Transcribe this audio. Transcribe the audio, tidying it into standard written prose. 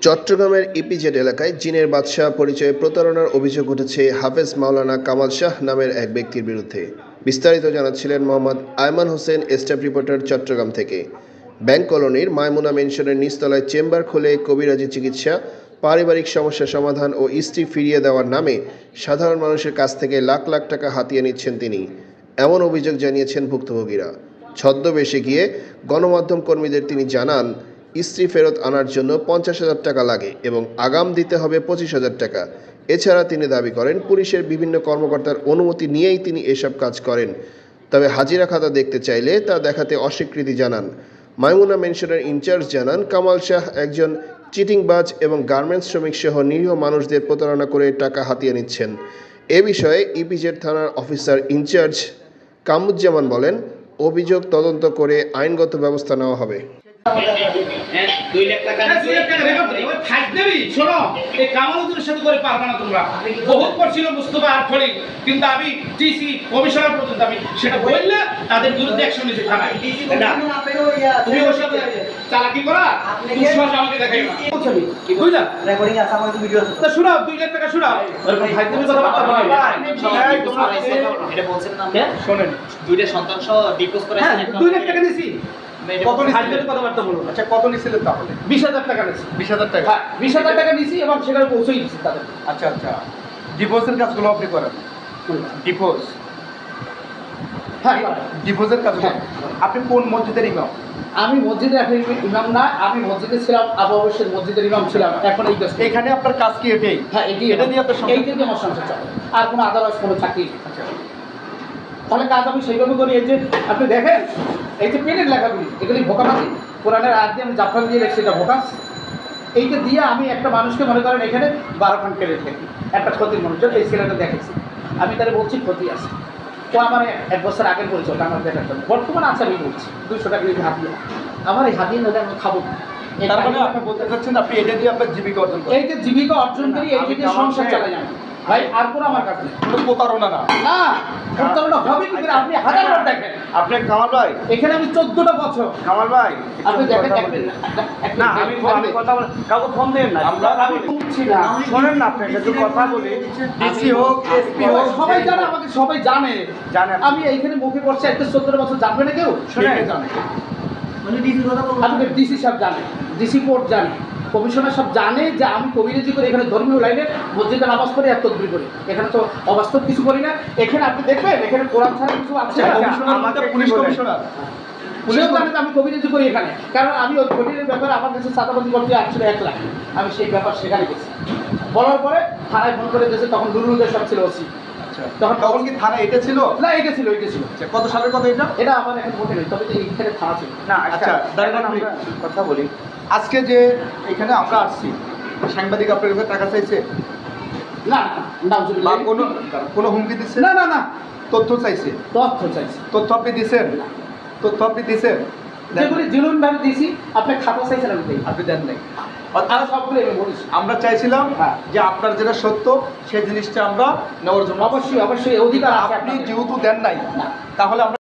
চট্টগ্রামের ইপিজেড এলাকায় জিনের বাদশাহ পরিচয়ে প্রতারণার অভিযোগ উঠেছে হাফেজ মাওলানা কামাল শাহ নামের এক ব্যক্তির বিরুদ্ধে। বিস্তারিত জানাচ্ছিলেন মোহাম্মদ আয়মান হোসেন, স্টাফ রিপোর্টার, চট্টগ্রাম থেকে। ব্যাংক কলোনির মায়মুনা মেনশনের নিচতলায় চেম্বার খুলে কবিরাজি চিকিৎসা, পারিবারিক সমস্যা সমাধান ও স্ত্রী ফিরিয়ে দেওয়ার নামে সাধারণ মানুষের কাছ থেকে লাখ লাখ টাকা হাতিয়ে নিচ্ছেন তিনি, এমন অভিযোগ জানিয়েছেন ভুক্তভোগীরা। ছদ্মবেশে গিয়ে গণমাধ্যম কর্মীদের তিনি জানান, স্ত্রী ফেরত আনার জন্য 50,000 টাকা লাগে এবং আগাম দিতে হবে 25,000 টাকা। এছাড়া তিনি দাবি করেন, পুলিশের বিভিন্ন কর্মকর্তার অনুমতি নিয়েই তিনি এসব কাজ করেন। তবে হাজিরা খাতা দেখতে চাইলে তা দেখাতে অস্বীকৃতি জানান। মায়মুনা মেনশনের ইনচার্জ জানান, কামাল শাহ একজন চিটিংবাজ এবং গার্মেন্টস শ্রমিক সহ নিরীহ মানুষদের প্রতারণা করে টাকা হাতিয়ে নিচ্ছেন। এ বিষয়ে ইপিজেড থানার অফিসার ইনচার্জ কামরুজ্জামান বলেন, অভিযোগ তদন্ত করে আইনগত ব্যবস্থা নেওয়া হবে। 2 লাখ টাকা শোনো, এই কামালুদ্দিনের সাথে করে পারবে না তোমরা। বহুত করছিল মুস্তফা আর খলি, কিন্তু আমি ডিসি কমিশনার পর্যন্ত আমি সেটা বললে তাদের বিরুদ্ধে অ্যাকশন নিতে থাকি। তুমি ওর সাথে চালাকি করা দুঃসাহস আমাকে দেখাই না। কি বুঝলা? রেকর্ডিং আছে, আমার ভিডিও আছে। তো শোনাও, 2 লাখ টাকা শোনাও। এরকম ভাইদের কথাবার্তা বলা এটা বলছেন না। শুনেন, 2টা সন্তান সহ ডিপোজ করে 2 লাখ টাকা দিছি। কত নিছিলেন কথাবার্তা বলুন। আচ্ছা, কত নিছিলেন তাহলে? 20,000 টাকা নিছি। 20,000 টাকা? হ্যাঁ, 20,000 টাকা নিছি এবং সেখানে পৌঁছেই দিছি তাদের। আচ্ছা আচ্ছা, ডিপোজের কাজগুলো আপনি করেন? ডিপোজ? হ্যাঁ, ডিপোজের কাজ। আপনি কোন মসজিদের ইমাম? আমি মসজিদের ইমাম না, আমি মসজিদে ছিলাম, আবু বকর মসজিদের ইমাম ছিলাম। এখন এই কাজ, এখানে আপনার কাজ কি এটাই? হ্যাঁ, এটা দিয়ে আপনার এইটা দিয়ে আমার সংসার চলে, আর কোনো আদারওয়াইজ কোনো চাকরি। আচ্ছা, তাহলে কাজ আমি সেইভাবে করি। এই যে আপনি দেখেন, এই যে পেনের লেখাগুলি, এগুলি ভোকাবাজি। কোরআনের আয়াত দিয়ে আমি জাফরান দিয়ে রেখেছি, এটা ভোকাস। এইটা দিয়ে আমি একটা মানুষকে মনে করেন এখানে 12 খান পেরে রেখেছি, একটা ক্ষতির মানুষজন। এই ছেলেটা দেখেছি, আমি তাহলে বলছি ক্ষতি আছে। তো আমার 1 বছর আগের পরিচয় আমার দেখার জন্য বর্তমানে আছে। আমি বলছি 200 টাকা দিয়ে হাতিয়ে, আমার এই হাতিয়ে নিলে আমি খাবো। তার মানে আপনি বলতে চাচ্ছেন আপনি এটা দিয়ে আপনার জীবিকা অর্জন করেন? এই যে জীবিকা অর্জন করি, এই যে সংসার চালাই আমি ভাই, আর কোনো আমার কাছে কোনো প্রতারণা না। না, প্রতারণা হবে কি করে? আপনি হাজারবার দেখেন। আপনি কামাল ভাই, এখানে আমি 14টা বছর। কামাল ভাই, আপনি দেখেন না, আমি কথা বল, কাউকে ফোন দেন না। আমি বুঝছি না, শুনেন না, আপনাকে একটু কথা বলি। ডিসি হোক, এসপি হোক, সবাই জানে আমাকে, সবাই জানে। আমি এইখানে মুখে করছি, একটা 17 বছর জানবে না কেউ? শুনে জানে, মানে ডিসি কথা বলবো। আপনি ডিসি সব জানে, ডিসি কোর্ট জানে, কমিশনার সব জানে যে আমি কবিরাজি করে এখানে ধর্মীয় লাইনে মসজিদে নামাজ পড়ি আর তদবির করি। এখানে তো অবাস্তব কিছু করি না। এখানে আপনি দেখবেন, এখানে কোরআন ছাড়া কিছু আছে। পুলিশ কমিশনার পুলিশ জানে যে আমি কবিরাজি করি এখানে, কারণ আমি ওই কবিরের ব্যাপারে আমার কাছে চাঁদাবাজি করতে আসলে 1 লাখ। আমি সেই ব্যাপার সেখানে গেছি, বলার পরে থানায় ফোন করে দিয়েছে। তখন নুরুলদের সব ছিল ওসি। তখন কি থানা এটা ছিল? না, এটা ছিল। কত সালের কথা এটা? এটা আমার এখন মনে নেই, তবে এইখানে থানা ছিল না। আচ্ছা, দাঁড়ান, আমরা কথা বলি। আজকে যে এখানে আমরা আসছি, সাংবাদিক আপনার কাছে টাকা চাইছে? না না, কোনো হুমকি দিচ্ছে? না না না, তথ্য চাইছে। তথ্য আপনি দিচ্ছেন? তথ্য আপনি দিচ্ছেন? যেগুলি জুলুমভাবে দিছি। আপনি খাতা চাইছেন, আপনি দেন নাই। আমরা চাইছিলাম যে আপনার যেটা সত্য সেই জিনিসটা আমরা নেওয়ার জন্য। অবশ্যই অবশ্যই অধিকার। আপনি যেহেতু দেন নাই, তাহলে আমরা